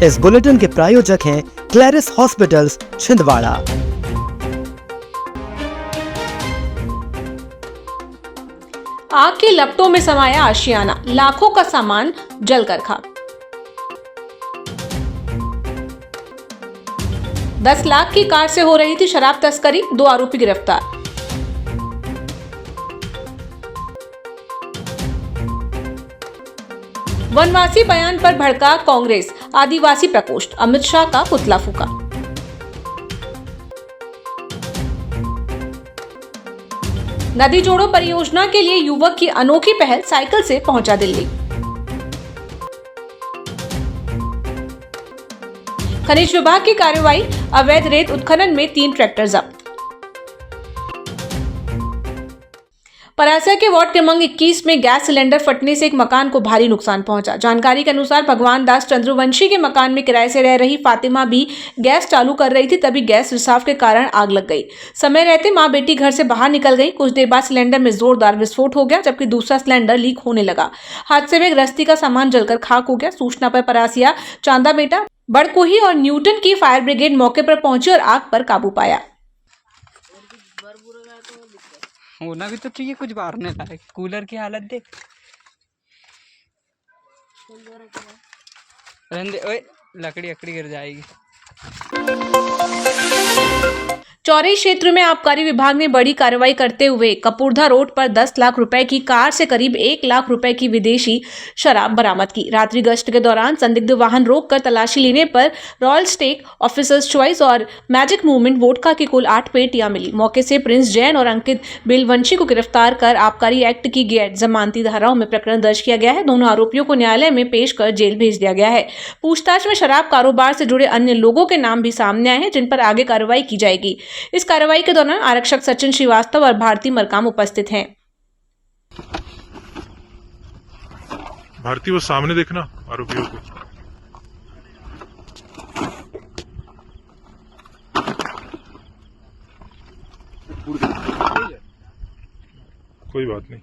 इस बुलेटिन के प्रायोजक हैं क्लैरिस हॉस्पिटल्स छिंदवाड़ा। आग की लपटों में समाया आशियाना, लाखों का सामान जलकर खाक। 10 लाख की कार से हो रही थी शराब तस्करी, 2 आरोपी गिरफ्तार। वनवासी बयान पर भड़का कांग्रेस, आदिवासी प्रकोष्ठ, अमित शाह का पुतला फूका। नदी जोड़ो परियोजना के लिए युवक की अनोखी पहल, साइकिल से पहुंचा दिल्ली। खनिज विभाग की कार्रवाई, अवैध रेत उत्खनन में 3 ट्रैक्टर जब्त। परासिया के वार्ड क्रमांक 21 में गैस सिलेंडर फटने से एक मकान को भारी नुकसान पहुंचा। जानकारी के अनुसार भगवान दास चंद्रवंशी के मकान में किराए से रह रही फातिमा भी गैस चालू कर रही थी, तभी गैस रिसाव के कारण आग लग गई। समय रहते मां बेटी घर से बाहर निकल गई। कुछ देर बाद सिलेंडर में जोरदार विस्फोट हो गया, जबकि दूसरा सिलेंडर लीक होने लगा। हादसे में गृहस्थी का सामान जलकर खाक हो गया। सूचना पर परासिया, चांदाबेटा, बड़कोही और न्यूटन की फायर ब्रिगेड मौके पर पहुंची और आग पर काबू पाया। होना भी तो चाहिए कुछ बाहरने लायक। कूलर की हालत देख। ओए लकड़ी अकड़ी गिर जाएगी। चौरी क्षेत्र में आबकारी विभाग ने बड़ी कार्रवाई करते हुए कपूरधा रोड पर 10 लाख रुपए की कार से करीब 1 लाख रुपए की विदेशी शराब बरामद की। रात्रि गश्त के दौरान संदिग्ध वाहन रोककर तलाशी लेने पर रॉयल स्टेक, ऑफिसर्स चॉइस और मैजिक मूवमेंट वोडका की कुल 8 पेटियां मिली। मौके से प्रिंस जैन और अंकित बेलवंशी को गिरफ्तार कर आबकारी एक्ट की गैर जमानती धाराओं में प्रकरण दर्ज किया गया है। दोनों आरोपियों को न्यायालय में पेश कर जेल भेज दिया गया है। पूछताछ में शराब कारोबार से जुड़े अन्य लोगों के नाम भी सामने आए हैं, जिन पर आगे कार्रवाई की जाएगी। इस कार्रवाई के दौरान आरक्षक सचिन श्रीवास्तव और भारती मरकाम उपस्थित हैं। भारती, वो सामने देखना आरोपियों को। कोई बात नहीं।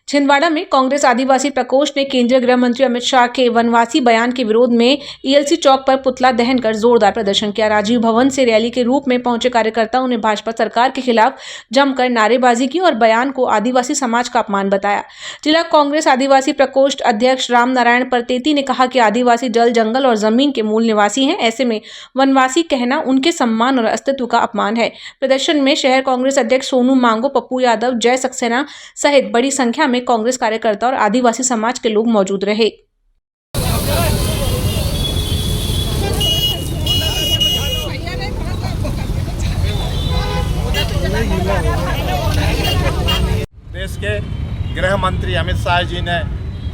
छिंदवाड़ा में कांग्रेस आदिवासी प्रकोष्ठ ने केंद्रीय गृह मंत्री अमित शाह के वनवासी बयान के विरोध में ईएलसी चौक पर पुतला दहन कर जोरदार प्रदर्शन किया। राजीव भवन से रैली के रूप में पहुंचे कार्यकर्ताओं ने भाजपा सरकार के खिलाफ जमकर नारेबाजी की और बयान को आदिवासी समाज का अपमान बताया। जिला कांग्रेस आदिवासी प्रकोष्ठ अध्यक्ष राम नारायण परतेती ने कहा कि आदिवासी जल, जंगल और जमीन के मूल निवासी हैं। ऐसे में वनवासी कहना उनके सम्मान और अस्तित्व का अपमान है। प्रदर्शन में शहर कांग्रेस अध्यक्ष सोनू मांगो, पप्पू यादव, जय सक्सेना सहित बड़ी संख्या में कांग्रेस कार्यकर्ता और आदिवासी समाज के लोग मौजूद रहे। देश के गृह मंत्री अमित शाह जी ने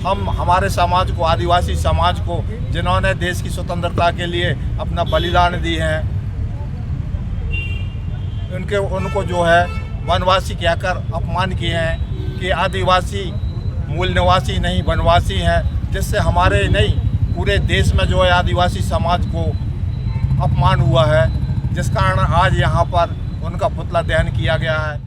हमारे समाज को, आदिवासी समाज को, जिन्होंने देश की स्वतंत्रता के लिए अपना बलिदान दी है, उनको जो है वनवासी कहकर अपमान किए हैं कि आदिवासी मूल निवासी नहीं वनवासी हैं, जिससे हमारे नहीं पूरे देश में जो है आदिवासी समाज को अपमान हुआ है, जिस कारण आज यहाँ पर उनका पुतला दहन किया गया है।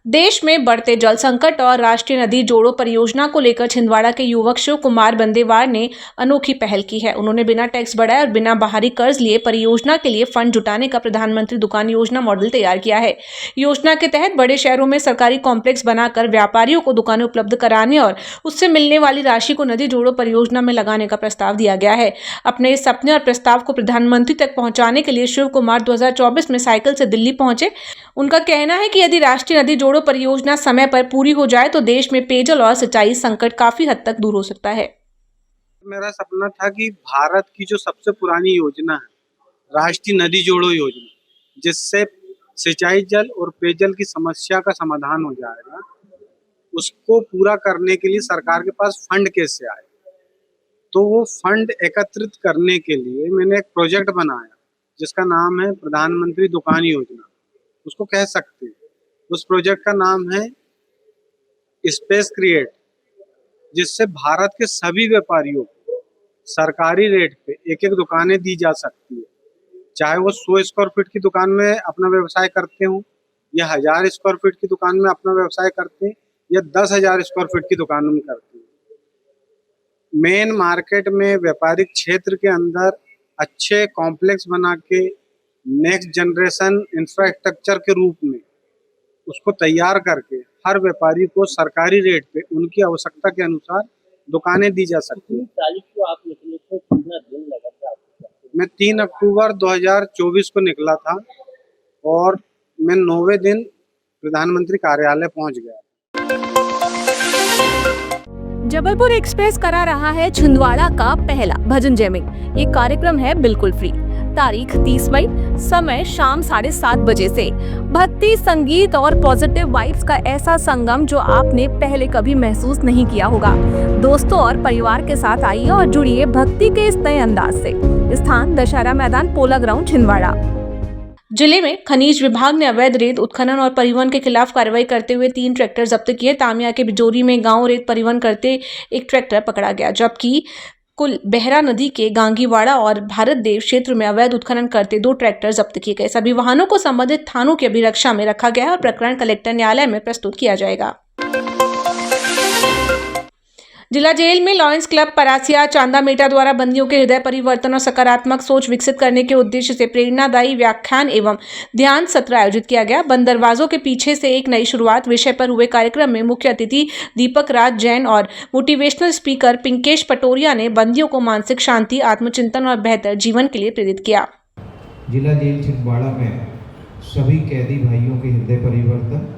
देश में बढ़ते जल संकट और राष्ट्रीय नदी जोड़ो परियोजना को लेकर छिंदवाड़ा के युवक शिव कुमार बंदेवार ने अनोखी पहल की है। उन्होंने बिना टैक्स बढ़ाए और बिना बाहरी कर्ज लिए परियोजना के लिए फंड जुटाने का प्रधानमंत्री दुकान योजना मॉडल तैयार किया है। योजना के तहत बड़े शहरों में सरकारी कॉम्प्लेक्स बनाकर व्यापारियों को दुकानें उपलब्ध कराने और उससे मिलने वाली राशि को नदी जोड़ो परियोजना में लगाने का प्रस्ताव दिया गया है। अपने इस सपने और प्रस्ताव को प्रधानमंत्री तक पहुंचाने के लिए शिव कुमार 2024 में साइकिल से दिल्ली पहुंचे। उनका कहना है कि यदि राष्ट्रीय नदी जोड़ो परियोजना समय पर पूरी हो जाए तो देश में पेयजल और सिंचाई संकट काफी हद तक दूर हो सकता है। मेरा सपना था कि भारत की जो सबसे पुरानी योजना है, राष्ट्रीय नदी जोड़ो योजना, जिससे सिंचाई जल और पेयजल की समस्या का समाधान हो जाएगा, उसको पूरा करने के लिए सरकार के पास फंड कैसे आए। तो वो फंड एकत्रित करने के लिए मैंने एक प्रोजेक्ट बनाया जिसका नाम है प्रधानमंत्री दुकान योजना, उसको कह सकते हैं। उस प्रोजेक्ट का नाम है स्पेस क्रिएट, जिससे भारत के सभी व्यापारियों को सरकारी रेट पे एक एक दुकानें दी जा सकती है, चाहे वो 100 स्क्वायर फीट की दुकान में अपना व्यवसाय करते हो या 1000 स्क्वायर फीट की दुकान में अपना व्यवसाय करते हैं या 10,000 स्क्वायर फीट की दुकान में करते हैं। मेन मार्केट में व्यापारिक क्षेत्र के अंदर अच्छे कॉम्प्लेक्स बना के नेक्स्ट जनरेशन इंफ्रास्ट्रक्चर के रूप में उसको तैयार करके हर व्यापारी को सरकारी रेट पे उनकी आवश्यकता के अनुसार दुकानें दी जा सकती है। तारीख को आप निकले थे, कितना दिन लगा था आपको? मैं 3 अक्टूबर 2024 को निकला था और मैं 9वें दिन प्रधानमंत्री कार्यालय पहुंच गया। जबलपुर एक्सप्रेस करा रहा है छिंदवाड़ा का पहला भजन जैमिंग। ये कार्यक्रम है बिल्कुल फ्री। तारीख 30 मई, समय शाम 7:30 बजे से। भक्ति, संगीत और पॉजिटिव वाइब्स का ऐसा संगम जो आपने पहले कभी महसूस नहीं किया होगा। दोस्तों और परिवार के साथ आइए और जुड़िए भक्ति के इस नए अंदाज से। स्थान दशहरा मैदान, पोला ग्राउंड, छिंदवाड़ा। जिले में खनिज विभाग ने अवैध रेत उत्खनन और परिवहन के खिलाफ कार्रवाई करते हुए 3 ट्रैक्टर जब्त किए। तामिया के बिजोरी में गांव रेत परिवहन करते एक ट्रैक्टर पकड़ा गया, जबकि कुल बहरा नदी के गांगीवाड़ा और भारत देव क्षेत्र में अवैध उत्खनन करते 2 ट्रैक्टर जब्त किए गए। सभी वाहनों को संबंधित थानों की अभिरक्षा में रखा गया है और प्रकरण कलेक्टर न्यायालय में प्रस्तुत किया जाएगा। जिला जेल में लॉयंस क्लब परासिया चांदा मेटा द्वारा बंदियों के हृदय परिवर्तन और सकारात्मक सोच विकसित करने के उद्देश्य से प्रेरणादायी व्याख्यान एवं ध्यान सत्र आयोजित किया गया। बंद दरवाजों के पीछे से एक नई शुरुआत विषय पर हुए कार्यक्रम में मुख्य अतिथि दीपक राज जैन और मोटिवेशनल स्पीकर पिंकेश पटोरिया ने बंदियों को मानसिक शांति, आत्मचिंतन और बेहतर जीवन के लिए प्रेरित किया। जिला जेल छिंदवाड़ा में सभी कैदी भाइयों के हृदय परिवर्तन,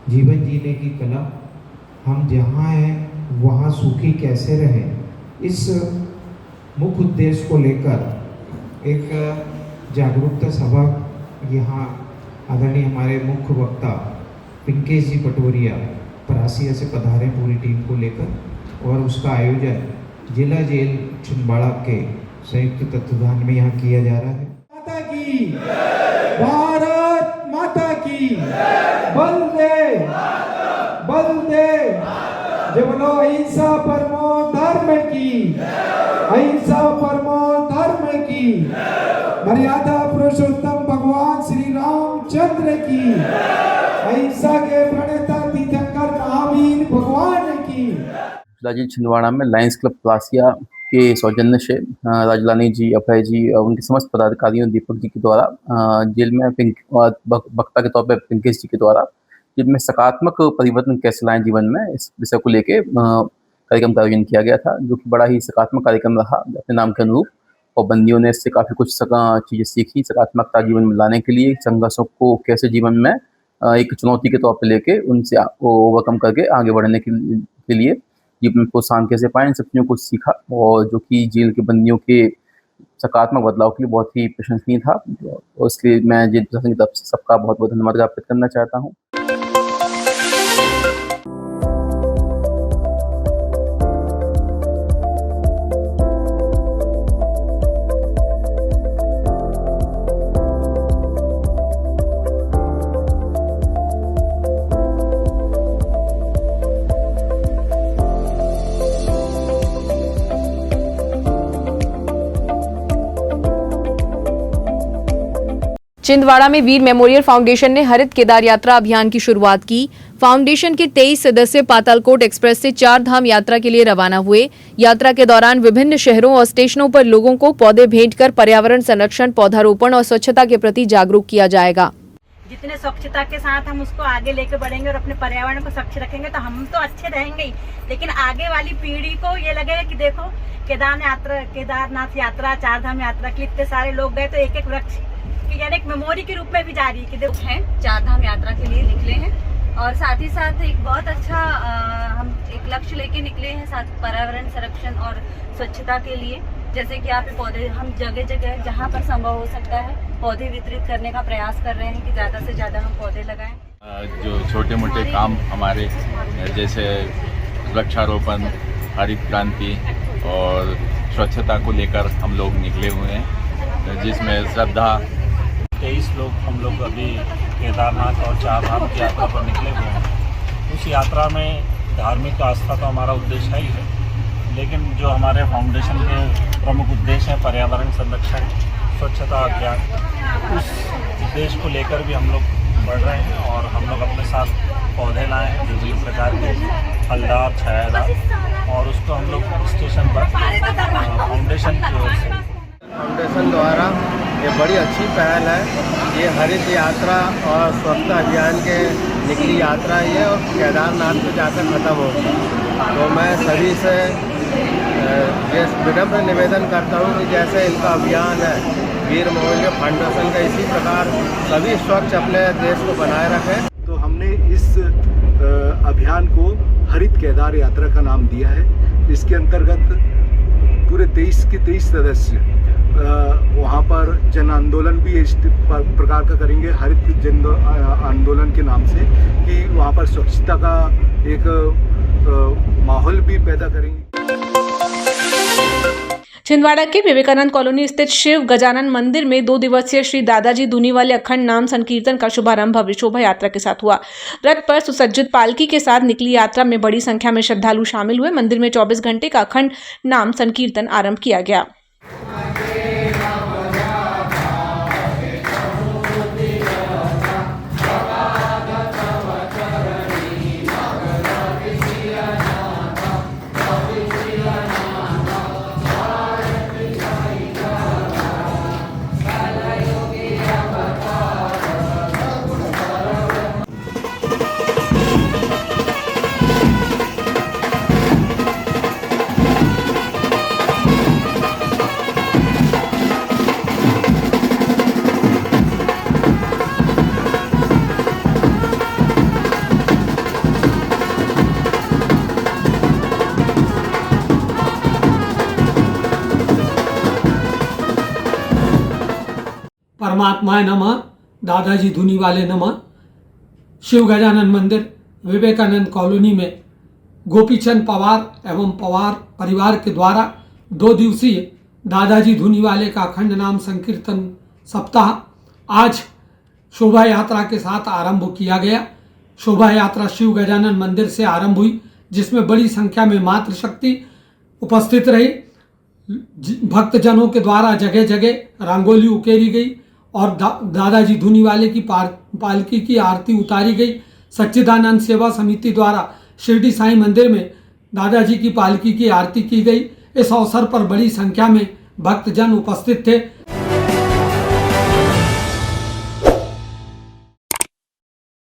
जीवन जीने की कला, हम जहाँ हैं वहाँ सुखी कैसे रहें, इस मुख्य उद्देश्य को लेकर एक जागरूकता सभा यहाँ आदरणीय हमारे मुख्य वक्ता पिंकेश जी पटोरिया परासिया से पधारे पूरी टीम को लेकर, और उसका आयोजन जिला जेल छिंदवाड़ा के संयुक्त तत्वाधान में यहाँ किया जा रहा है। माता की, भारत माता की, बल दे जय बोलो अहिंसा परमो धर्म की, अहिंसा परमो धर्म की, मर्यादा पुरुषोत्तम भगवान श्री रामचंद्र की, अहिंसा के प्रणेता तीर्थंकर महावीर भगवान की। जिला छिंदवाड़ा में लायंस क्लब परासिया के सौजन्य से राजलानी जी, अभय जी और उनके समस्त पदाधिकारियों, दीपक जी के द्वारा जेल में वक्ता के तौर पर पिंकेश जी के द्वारा जिनमें सकारात्मक परिवर्तन कैसे लाएं जीवन में, इस विषय को लेके कार्यक्रम का आयोजन किया गया था, जो कि बड़ा ही सकारात्मक कार्यक्रम रहा अपने नाम के अनुरूप। और बंदियों ने इससे काफ़ी कुछ चीज़ें सीखी, सकारात्मकता जीवन में लाने के लिए, संघर्षों को कैसे जीवन में एक चुनौती के तौर पर लेके उनसे ओवरकम करके आगे बढ़ने के लिए जीवन में प्रोत्साहन कैसे पाएं, इन सब चीज़ों को सीखा। और जो कि जेल के बंदियों के सकारात्मक बदलाव के लिए बहुत ही प्रशंसनीय था, और इसलिए मैं जेल प्रशासन की तरफ से सबका बहुत बहुत धन्यवाद ज्ञापित करना चाहता हूँ। छिंदवाड़ा में वीर मेमोरियल फाउंडेशन ने हरित केदार यात्रा अभियान की शुरुआत की। फाउंडेशन के 23 सदस्य पातालकोट एक्सप्रेस से 4 धाम यात्रा के लिए रवाना हुए। यात्रा के दौरान विभिन्न शहरों और स्टेशनों पर लोगों को पौधे भेंट कर पर्यावरण संरक्षण, पौधारोपण और स्वच्छता के प्रति जागरूक किया जाएगा। जितने स्वच्छता के साथ हम उसको आगे लेकर बढ़ेंगे और अपने पर्यावरण को स्वच्छ रखेंगे तो हम तो अच्छे रहेंगे ही, लेकिन आगे वाली पीढ़ी को ये लगेगा कि देखो केदारनाथ यात्रा, 4 धाम यात्रा के लिए इतने सारे लोग गए, तो एक एक वृक्ष यानी एक मेमोरी के रूप में भी जा रही है कि देखो हैं 4 धाम यात्रा के लिए निकले हैं। और साथ ही साथ एक बहुत अच्छा हम एक लक्ष्य लेके निकले हैं, साथ पर्यावरण संरक्षण और स्वच्छता के लिए। जैसे कि आप पौधे हम जगह जगह जहाँ पर संभव हो सकता है पौधे वितरित करने का प्रयास कर रहे हैं कि ज़्यादा से ज़्यादा हम पौधे लगाएं। जो छोटे मोटे काम हमारे जैसे वृक्षारोपण, हरित क्रांति और स्वच्छता को लेकर हम लोग निकले हुए हैं, जिसमें श्रद्धा 23 लोग हम लोग अभी केदारनाथ और 4 धाम की यात्रा पर निकले हुए हैं। उस यात्रा में धार्मिक आस्था तो हमारा उद्देश्य ही है, लेकिन जो हमारे फाउंडेशन के प्रमुख उद्देश्य हैं पर्यावरण संरक्षण, स्वच्छता अभियान, उस उद्देश्य को लेकर भी हम लोग बढ़ रहे हैं और हम लोग अपने साथ पौधे लाए हैं विभिन्न प्रकार के फलदार छायादार और उसको हम लोग स्टेशन पर फाउंडेशन की ओर से फाउंडेशन द्वारा ये बड़ी अच्छी पहल है। ये हरित यात्रा और स्वच्छता अभियान के निकली यात्रा ये और केदारनाथ में जाकर ख़त्म होगी। तो मैं सभी से ये विनम्र निवेदन करता हूँ कि जैसे इनका अभियान है वीर मौर्य फाउंडेशन का, इसी प्रकार सभी स्वच्छ अपने देश को बनाए रखें। तो हमने इस अभियान को हरित केदार यात्रा का नाम दिया है। इसके अंतर्गत पूरे 23 के 23 सदस्य वहाँ पर जन आंदोलन भी इस प्रकार का करेंगे, हरित जन आंदोलन के नाम से, कि वहाँ पर स्वच्छता का एक माहौल भी पैदा करेंगे। छिंदवाड़ा के विवेकानंद कॉलोनी स्थित शिव गजानन मंदिर में 2 दिवसीय श्री दादाजी दूनीवाले अखंड नाम संकीर्तन का शुभारंभ भव्य शोभा यात्रा के साथ हुआ। रथ पर सुसज्जित पालकी के साथ निकली यात्रा में बड़ी संख्या में श्रद्धालु शामिल हुए। मंदिर में 24 घंटे का अखंड नाम संकीर्तन आरंभ किया गया। परमात्माय नमः, दादाजी धूनीवाले नमः। शिव गजानन मंदिर विवेकानंद कॉलोनी में गोपीचंद पवार एवं पवार परिवार के द्वारा 2 दिवसीय दादाजी धूनीवाले का अखंड नाम संकीर्तन सप्ताह आज शोभा यात्रा के साथ आरंभ किया गया। शोभा यात्रा शिव गजानन मंदिर से आरंभ हुई, जिसमें बड़ी संख्या में मातृशक्ति उपस्थित रही। भक्तजनों के द्वारा जगह जगह रंगोली उकेरी गई और दादाजी धूनीवाले की पालकी की आरती उतारी गई। सच्चिदानंद सेवा समिति द्वारा शिरडी साईं मंदिर में दादाजी की पालकी की आरती की गई। इस अवसर पर बड़ी संख्या में भक्तजन उपस्थित थे।